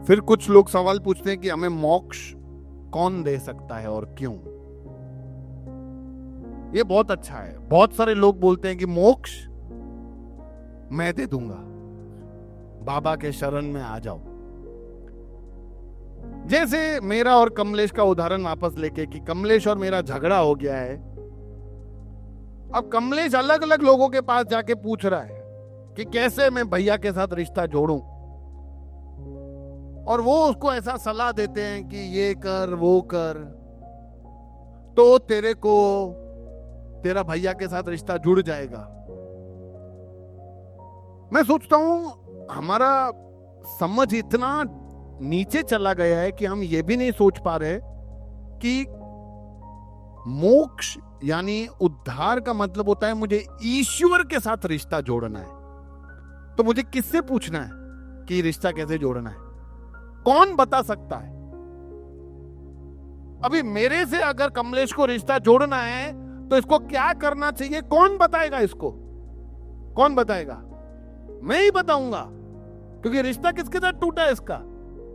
फिर कुछ लोग सवाल पूछते हैं कि हमें मोक्ष कौन दे सकता है और क्यों। ये बहुत अच्छा है। बहुत सारे लोग बोलते हैं कि मोक्ष मैं दे दूंगा, बाबा के शरण में आ जाओ। जैसे मेरा और कमलेश का उदाहरण वापस लेके कि कमलेश और मेरा झगड़ा हो गया है। अब कमलेश अलग अलग लोगों के पास जाके पूछ रहा है कि कैसे मैं भैया के साथ रिश्ता जोड़ूं, और वो उसको ऐसा सलाह देते हैं कि ये कर वो कर, तो तेरे को तेरा भैया के साथ रिश्ता जुड़ जाएगा। मैं सोचता हूं हमारा समझ इतना नीचे चला गया है कि हम ये भी नहीं सोच पा रहे कि मोक्ष यानी उद्धार का मतलब होता है मुझे ईश्वर के साथ रिश्ता जोड़ना है। तो मुझे किससे पूछना है कि रिश्ता कैसे जोड़ना है? कौन बता सकता है? अभी मेरे से अगर कमलेश को रिश्ता जोड़ना है तो इसको क्या करना चाहिए? कौन बताएगा इसको? कौन बताएगा? मैं ही बताऊंगा, क्योंकि रिश्ता किसके साथ टूटा है? इसका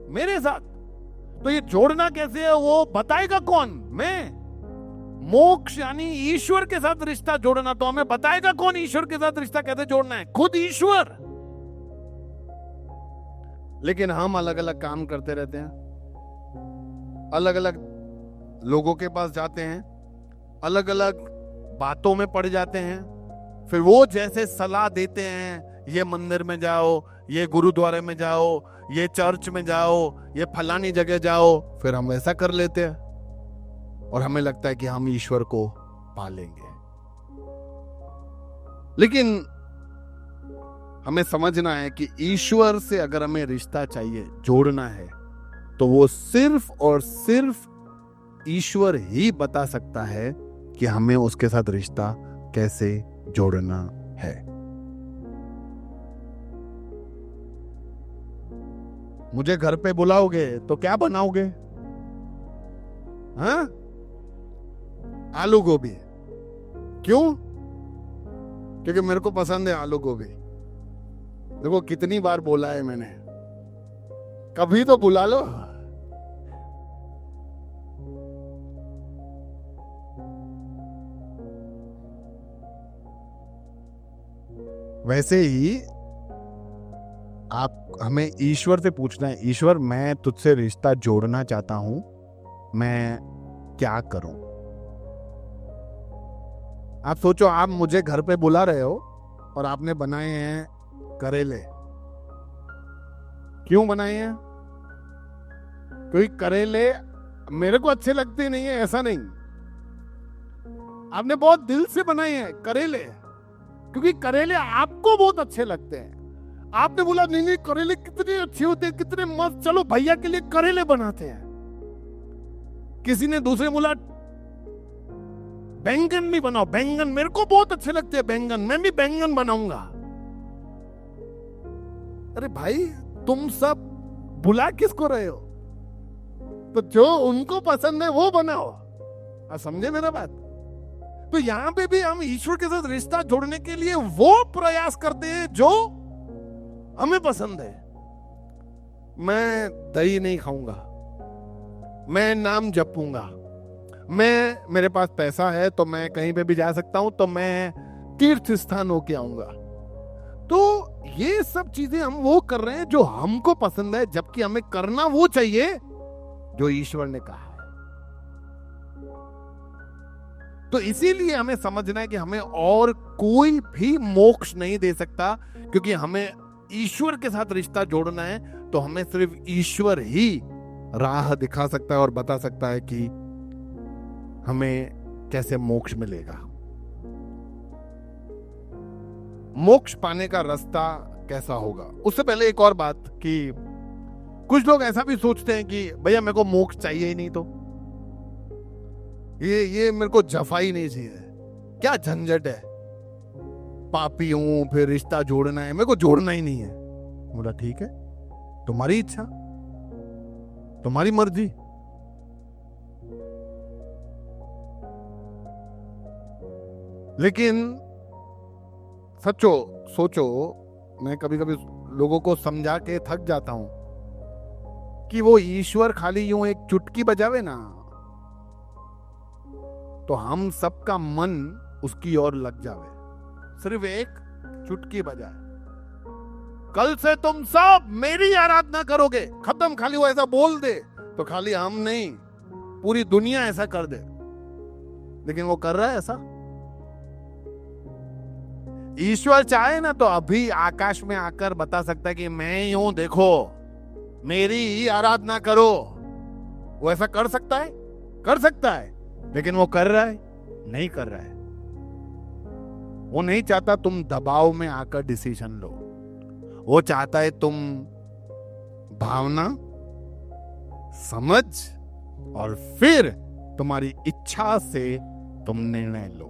मेरे साथ। तो ये जोड़ना कैसे है वो बताएगा कौन? मैं। मोक्ष यानी ईश्वर के साथ रिश्ता जोड़ना, तो हमें बताएगा कौन ईश्वर के साथ रिश्ता कैसे जोड़ना है? खुद ईश्वर। लेकिन हम अलग अलग काम करते रहते हैं, अलग अलग लोगों के पास जाते हैं, अलग अलग बातों में पड़ जाते हैं। फिर वो जैसे सलाह देते हैं, ये मंदिर में जाओ, ये गुरुद्वारे में जाओ, ये चर्च में जाओ, ये फलानी जगह जाओ, फिर हम वैसा कर लेते हैं और हमें लगता है कि हम ईश्वर को पालेंगे। लेकिन हमें समझना है कि ईश्वर से अगर हमें रिश्ता चाहिए, जोड़ना है, तो वो सिर्फ और सिर्फ ईश्वर ही बता सकता है कि हमें उसके साथ रिश्ता कैसे जोड़ना है। मुझे घर पे बुलाओगे तो क्या बनाओगे? हाँ? आलू गोभी। क्यों? क्योंकि मेरे को पसंद है आलू गोभी। देखो कितनी बार बोला है मैंने, कभी तो बुला लो। वैसे ही आप हमें ईश्वर से पूछना है, ईश्वर मैं तुझसे रिश्ता जोड़ना चाहता हूं, मैं क्या करूं? आप सोचो, आप मुझे घर पे बुला रहे हो और आपने बनाए हैं करेले। क्यों बनाए हैं? क्योंकि करेले मेरे को अच्छे लगते नहीं है, ऐसा नहीं। आपने बहुत दिल से बनाए हैं करेले, क्योंकि करेले आपको बहुत अच्छे लगते हैं। आपने बोला नहीं नहीं करेले कितने अच्छे होते हैं, कितने मस्त, चलो भैया के लिए करेले बनाते हैं। किसी ने दूसरे बोला बैंगन भी बनाओ, बैंगन मेरे को बहुत अच्छे लगते हैं बैंगन, मैं भी बैंगन बनाऊंगा। अरे भाई तुम सब बुला किसको रहे हो? तो जो उनको पसंद है वो बनाओ। आप समझे मेरा बात? तो यहां पे भी हम ईश्वर के साथ रिश्ता जोड़ने के लिए वो प्रयास करते हैं जो हमें पसंद है। मैं दही नहीं खाऊंगा, मैं नाम जपूंगा, मेरे पास पैसा है तो मैं कहीं पे भी जा सकता हूं, तो मैं तीर्थ स्थान होके आऊंगा। तो ये सब चीजें हम वो कर रहे हैं जो हमको पसंद है, जबकि हमें करना वो चाहिए जो ईश्वर ने कहा है। तो इसीलिए हमें समझना है कि हमें और कोई भी मोक्ष नहीं दे सकता, क्योंकि हमें ईश्वर के साथ रिश्ता जोड़ना है। तो हमें सिर्फ ईश्वर ही राह दिखा सकता है और बता सकता है कि हमें कैसे मोक्ष मिलेगा। मोक्ष पाने का रास्ता कैसा होगा? उससे पहले एक और बात कि कुछ लोग ऐसा भी सोचते हैं कि भैया मेरे को मोक्ष चाहिए ही नहीं, तो ये मेरे को जफा ही नहीं चाहिए, क्या झंझट है, पापी हूं, फिर रिश्ता जोड़ना है, मेरे को जोड़ना ही नहीं है। बोला ठीक है, तुम्हारी इच्छा, तुम्हारी मर्जी। लेकिन सोचो, मैं कभी कभी लोगों को समझा के थक जाता हूं कि वो ईश्वर खाली यूं एक चुटकी बजावे ना तो हम सबका मन उसकी ओर लग जावे, सिर्फ एक चुटकी बजाए। कल से तुम सब मेरी आराधना करोगे, खत्म। खाली वो ऐसा बोल दे तो खाली हम नहीं, पूरी दुनिया ऐसा कर दे। लेकिन वो कर रहा है ऐसा? ईश्वर चाहे ना तो अभी आकाश में आकर बता सकता है कि मैं ही हूं, देखो मेरी ही आराधना करो। वो ऐसा कर सकता है? कर सकता है। लेकिन वो कर रहा है? नहीं कर रहा है। वो नहीं चाहता तुम दबाव में आकर डिसीजन लो। वो चाहता है तुम भावना समझ और फिर तुम्हारी इच्छा से तुम निर्णय लो।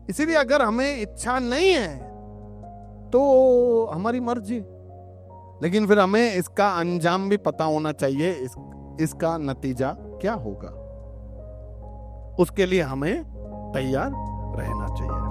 इसीलिए अगर हमें इच्छा नहीं है तो हमारी मर्जी, लेकिन फिर हमें इसका अंजाम भी पता होना चाहिए, इसका नतीजा क्या होगा। उसके लिए हमें तैयार रहना चाहिए।